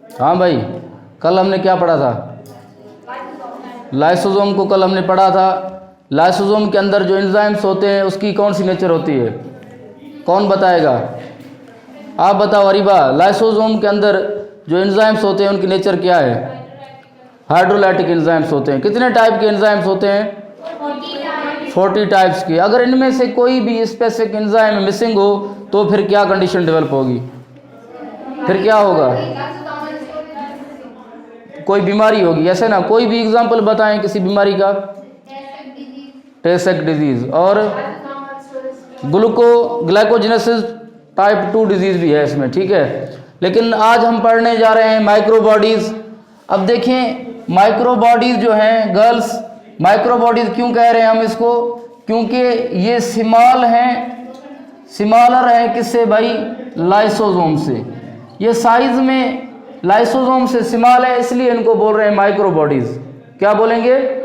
हाँ भाई, कल हमने क्या पढ़ा था? लाइसोसोम को कल हमने पढ़ा था। लाइसोसोम के अंदर जो एंजाइम्स होते हैं उसकी कौन सी नेचर होती है? कौन बताएगा? आप बताओ अरीबा, लाइसोसोम के अंदर जो एंजाइम्स होते हैं उनकी नेचर क्या है? हाइड्रोलाइटिक एंजाइम्स होते हैं। कितने टाइप के एंजाइम्स होते हैं? 40 टाइप्स के। अगर इनमें से कोई भी स्पेसिफिक एंजाइम मिसिंग हो तो फिर क्या कंडीशन डेवलप होगी? फिर क्या होगा? कोई बीमारी होगी, ऐसे ना? कोई भी एग्जांपल बताएं किसी बीमारी का। टे-सेक डिजीज और ग्लाइकोजेनेसिस टाइप 2 डिजीज भी है इसमें, ठीक है। लेकिन आज हम पढ़ने जा रहे हैं माइक्रोबॉडीज। अब देखें माइक्रोबॉडीज जो हैं गर्ल्स, माइक्रोबॉडीज क्यों कह रहे हैं हम इसको? क्योंकि ये स्मॉल हैं, स्मॉलर है किससे भाई? लाइसोसोम से। ये साइज में लाइसोसोम से स्मॉल है, इसलिए इनको बोल रहे हैं माइक्रोबॉडीज। क्या बोलेंगे?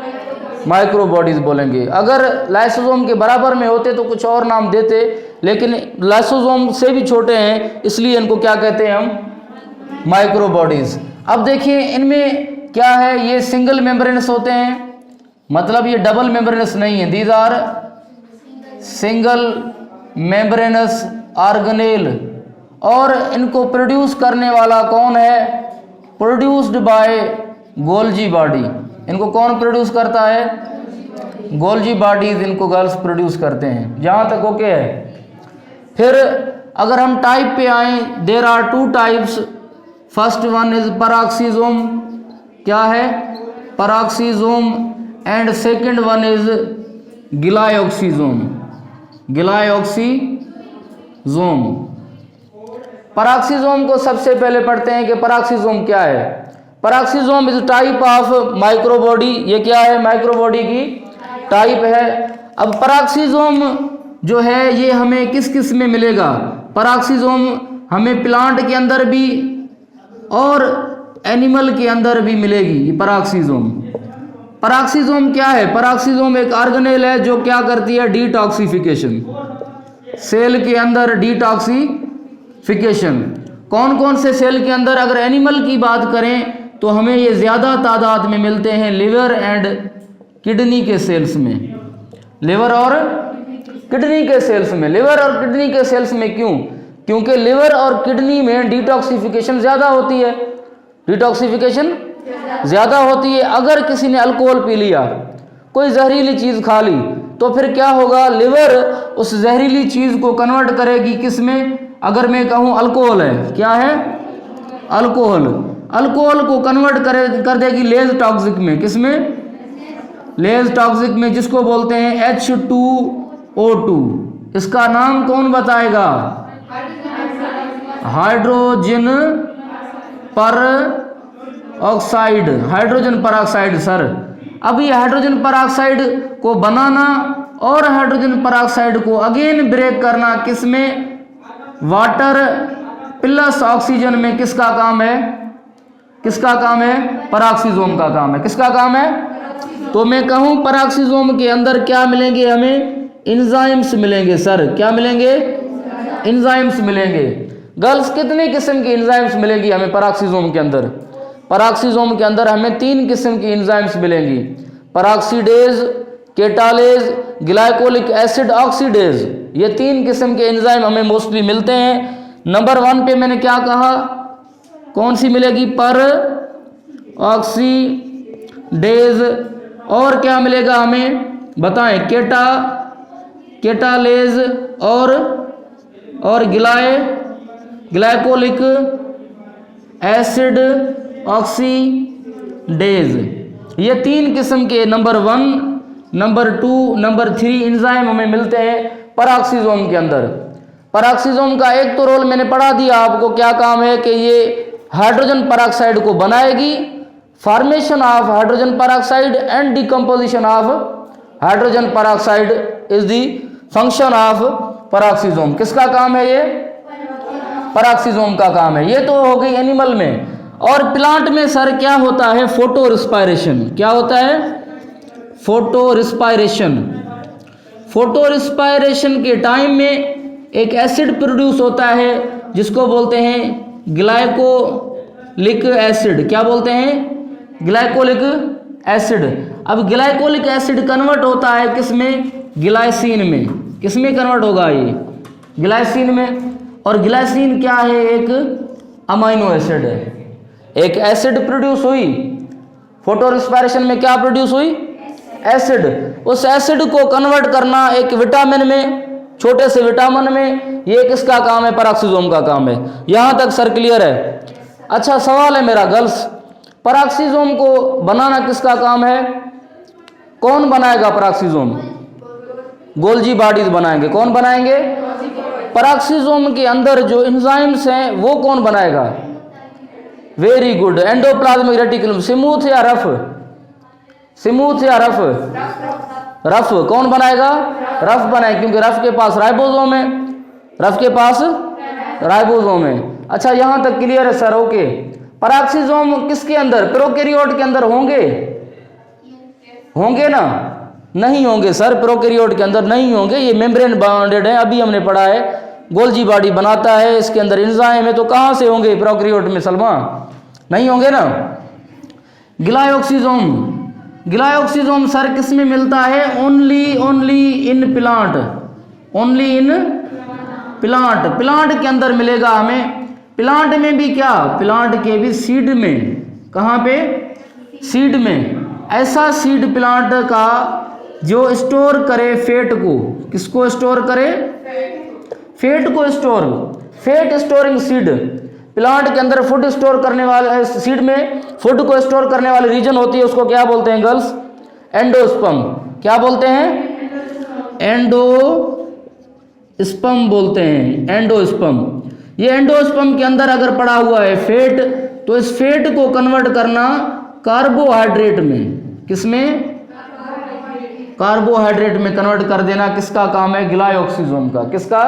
माइक्रोबॉडीज बोलेंगे। अगर लाइसोसोम के बराबर में होते तो कुछ और नाम देते, लेकिन लाइसोसोम से भी छोटे हैं इसलिए इनको क्या कहते हैं हम? माइक्रोबॉडीज। अब देखिए इनमें क्या है, ये सिंगल मेम्ब्रेनस होते हैं, मतलब ये डबल मेम्ब्रेनस नहीं है। These are single membranous organelle. और इनको प्रोड्यूस करने वाला कौन है? Produced by Golgi body. इनको कौन प्रोड्यूस करता है? गोल्जी बॉडीज इनको गर्ल्स प्रोड्यूस करते हैं। जहाँ तक ओके है। फिर अगर हम टाइप पे आए, there are 2 types. First one is peroxisome. क्या है? Peroxisome. And second one is glyoxysome. Glyoxysome. Peroxisome को सबसे पहले पढ़ते हैं कि पैराक्सीजोम क्या है। Peroxisome is type of microbody. ये क्या है? माइक्रोबॉडी की टाइप है। अब पैराक्सीजोम जो है ये हमें किस किस में मिलेगा? पैराक्सीजोम हमें प्लांट के अंदर भी और एनिमल के अंदर भी मिलेगी। ये पैराक्सीजोम। पैराक्सीजोम क्या है? पैराक्सीजोम एक ऑर्गेनेल है जो क्या करती है? डिटॉक्सिफिकेशन। सेल के अंदर डिटॉक्सिफिकेशन। कौन कौन से सेल के अंदर? अगर एनिमल की बात करें तो हमें ये ज़्यादा तादाद में मिलते हैं लिवर एंड किडनी के सेल्स में। लिवर और किडनी के सेल्स में। लिवर और किडनी के सेल्स में क्यों? क्योंकि लिवर और किडनी में डिटॉक्सिफिकेशन ज़्यादा होती है। डिटॉक्सिफिकेशन ज़्यादा होती है। अगर किसी ने अल्कोहल पी लिया, कोई जहरीली चीज़ खा ली, तो फिर क्या होगा? लिवर उस जहरीली चीज़ को कन्वर्ट करेगी किस में? अगर मैं कहूँ अल्कोहल है, क्या है? अल्कोहल। अल्कोहल को कन्वर्ट कर देगी लेज टॉक्सिक में। किस में? लेज टॉक्सिक में, जिसको बोलते हैं H2O2। इसका नाम कौन बताएगा? हाइड्रोजन पर ऑक्साइड। हाइड्रोजन पर ऑक्साइड सर। अब ये हाइड्रोजन पर ऑक्साइड को बनाना और हाइड्रोजन पर ऑक्साइड को अगेन ब्रेक करना किस में? वाटर प्लस ऑक्सीजन में। किसका काम है? किसका काम है? पैराक्सीजोम का काम है। किसका काम है? तो मैं कहूं पैराक्सीजोम के अंदर क्या मिलेंगे हमें? एंजाइम्स मिलेंगे सर। क्या मिलेंगे? एंजाइम्स मिलेंगे। गर्ल्स कितने किस्म की एंजाइम्स मिलेगी हमें पैराक्सीजोम के अंदर? पैराक्सीजोम के अंदर हमें 3 किस्म की एंजाइम्स मिलेंगी। पैराक्सीडेज, केटालेज, ग्लाइकोलिक एसिड ऑक्सीडेज। ये 3 किस्म के एंजाइम हमें मोस्टली मिलते हैं। नंबर 1 पे मैंने क्या कहा? कौन सी मिलेगी? पर ऑक्सीडेज। और क्या मिलेगा हमें? बताएं। केटालेज और ग्लाइकोलिक एसिड ऑक्सीडेज। ये 3 किस्म के नंबर 1, नंबर 2, नंबर 3 एंजाइम हमें मिलते हैं पैराक्सीजोम के अंदर। पैराक्सीजोम का एक तो रोल मैंने पढ़ा दिया आपको, क्या काम है कि ये हाइड्रोजन पेरोक्साइड को बनाएगी। Formation of hydrogen peroxide and decomposition of hydrogen peroxide is the function of पैराक्सीजोम। किसका काम है ये? पैराक्सीजोम का काम है। ये तो हो गई एनिमल में। और प्लांट में सर क्या होता है? Photo respiration. क्या होता है? Photo respiration. फोटो रिस्पायरेशन के टाइम में एक एसिड प्रोड्यूस होता है जिसको बोलते हैं ग्लाइकोलिक एसिड, क्या बोलते हैं? Glycolic acid. अब ग्लाइकोलिक एसिड कन्वर्ट होता है किस में? ग्लाइसिन में। किस में कन्वर्ट होगा ये? ग्लाइसिन में। और ग्लाइसिन क्या है? एक अमाइनो एसिड है। एक एसिड प्रोड्यूस हुई, फोटो रेस्पिरेशन में क्या प्रोड्यूस हुई? एसिड। उस एसिड को कन्वर्ट करना एक विटामिन में, छोटे से विटामिन में, ये किसका काम है? पेरोक्सिसोम का काम है। यहां तक सर क्लियर है? अच्छा सवाल है मेरा गर्ल्स, पेरोक्सिसोम को बनाना किसका काम है? कौन बनाएगा पेरोक्सिसोम? गोल्जी बॉडीज बनाएंगे। कौन बनाएंगे? पेरोक्सिसोम के अंदर जो एंजाइम्स हैं वो कौन बनाएगा? Very good, endoplasmic reticulum. Smooth या रफ? स्मूथ या रफ? रफ। कौन बनाएगा? रफ बनाएगा, क्योंकि रफ के पास राइबोसोम है। रफ के पास राइबोसोम है। अच्छा यहां तक क्लियर है सर? ओके। पेरोक्सिसोम किसके अंदर? प्रोकैरियोट के अंदर होंगे? होंगे ना? नहीं होंगे सर, प्रोकैरियोट के अंदर नहीं होंगे। ये मेम्ब्रेन बाउंडेड है, अभी हमने पढ़ा है। गोल्जी बॉडी बनाता है, इसके अंदर एंजाइम है, तो कहां से होंगे प्रोकैरियोट में सलमा? नहीं होंगे ना। ग्लाइकोसिसोम, ग्लाइकोसिसोम सर किस में मिलता है? Only in plant. Only in plant. Plant के अंदर मिलेगा हमें। प्लांट में भी क्या? प्लांट के भी सीड में। कहां पे? सीड में। ऐसा सीड प्लांट का जो स्टोर करे फैट को। किसको स्टोर करे? फैट को store. Fat storing seed. Plant के अंदर फूड स्टोर करने वाले, सीड में फूड को स्टोर करने वाली रीजन होती है, उसको क्या बोलते हैं गर्ल्स? एंडोस्पर्म। क्या बोलते हैं? एंडोस्पर्म बोलते हैं। एंडोस्पर्म। ये एंडोस्पर्म के अंदर अगर पड़ा हुआ है फैट, तो इस फैट को कन्वर्ट करना कार्बोहाइड्रेट में। किसमें? कार्बोहाइड्रेट में कन्वर्ट कर देना किसका काम है? ग्लाइकोसिसोम का। किसका?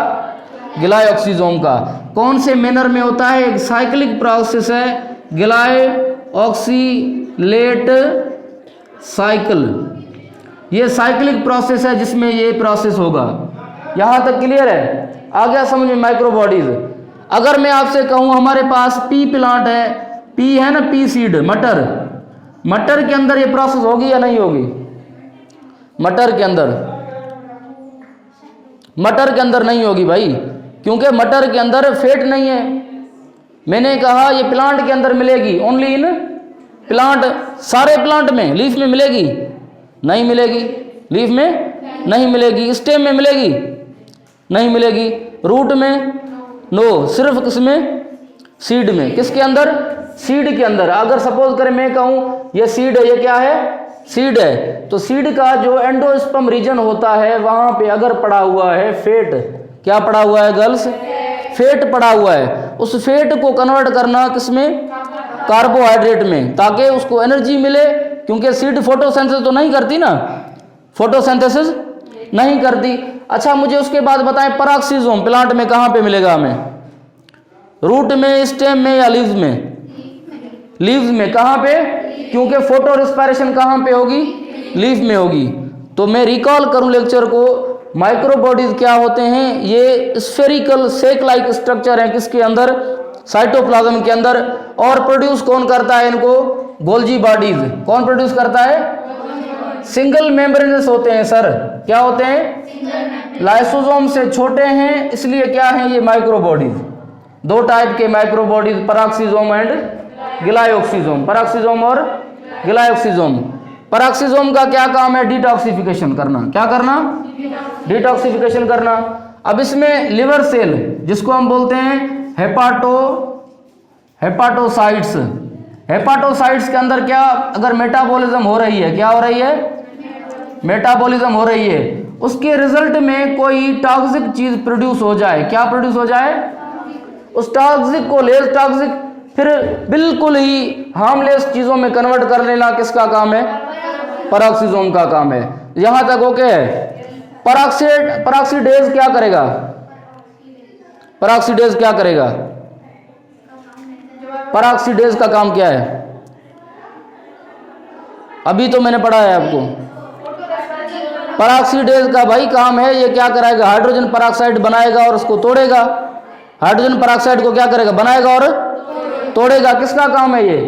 ग्लाइकोसिसोम का। कौन से मैनर में होता है? एक साइक्लिक प्रोसेस है, ग्लाइकोसिलेट साइकिल। ये साइक्लिक प्रोसेस है जिसमें ये प्रोसेस होगा। यहां तक क्लियर है? आ गया समझ में? माइक्रोबॉडीज। अगर मैं आपसे कहूं हमारे पास पी प्लांट है, पी है ना, पी सीड, मटर। मटर के अंदर ये प्रोसेस होगी या नहीं होगी? मटर के अंदर, मटर के अंदर नहीं होगी भाई, क्योंकि मटर के अंदर फैट नहीं है। मैंने कहा ये प्लांट के अंदर मिलेगी, ओनली इन प्लांट। सारे प्लांट में, लीफ में मिलेगी? नहीं मिलेगी। लीफ में नहीं मिलेगी। स्टेम में मिलेगी? नहीं मिलेगी। रूट में? नो। सिर्फ किसमें? सीड में। किसके अंदर? सीड के अंदर। अगर सपोज करें मैं कहूं ये सीड है, ये क्या है? सीड है। तो सीड का जो एंडोस्पर्म रीजन होता है वहां पे अगर पड़ा हुआ है फैट, क्या पड़ा हुआ है गर्ल्स? फैट पड़ा हुआ है। उस फैट को कन्वर्ट करना किसमें? कार्बोहाइड्रेट में, ताकि उसको एनर्जी मिले। क्योंकि सीड फोटोसिंथेसिस तो नहीं करती ना, फोटोसिंथेसिस नहीं करती। अच्छा मुझे उसके बाद बताएं, पेरोक्सिसोम प्लांट में कहां पे मिलेगा हमें? रूट में, स्टेम में या लीव्स में? लीव्स में। कहां पे? क्योंकि फोटो रेस्पिरेशन कहां पे होगी? लीफ में होगी। तो मैं रिकॉल करूं लेक्चर को, माइक्रोबॉडीज क्या होते हैं? ये स्फेरिकल सेक लाइक स्ट्रक्चर है किसके अंदर? साइटोप्लाज्म के अंदर। और प्रोड्यूस कौन करता है इनको? Golgi bodies. कौन प्रोड्यूस करता है? सिंगल मेम्ब्रेनस होते हैं सर। क्या होते हैं? लाइसोसोम से छोटे हैं, इसलिए क्या है ये? माइक्रोबॉडीज। दो टाइप के माइक्रोबॉडीज, पेरोक्सिसोम एंड ग्लाइकोसिसोम। पेरोक्सिसोम और ग्लाइकोसिसोम। पेरोक्सिसोम का क्या काम है? डिटॉक्सिफिकेशन करना। क्या करना? डिटॉक्सिफिकेशन करना। अब इसमें लिवर सेल, जिसको हम बोलते हैं हेपाटोसाइट्स। हेपाटोसाइट्स के अंदर क्या अगर मेटाबॉलिज्म हो रही है? क्या हो रही है? मेटाबॉलिज्म हो रही है। उसके रिजल्ट में कोई टॉक्सिक चीज प्रोड्यूस हो जाए, क्या प्रोड्यूस हो जाए? उस टॉक्सिक को लेस टॉक्सिक फिर बिल्कुल ही हार्मलेस चीजों में कन्वर्ट कर लेना किसका काम है? पेरोक्सिसोम का काम है। यहां तक ओके है? पेरोक्सीडेज क्या करेगा? पेरोक्सीडेज क्या करेगा? पेरोक्सीडेज का काम क्या है? अभी तो मैंने पढ़ा है आपको। पेरोक्सीडेज का भाई काम है, ये क्या कराएगा? हाइड्रोजन पेरोक्साइड बनाएगा और उसको तोड़ेगा। हाइड्रोजन पेरोक्साइड को क्या करेगा? बनाएगा और तोड़ेगा, किसका काम है ये?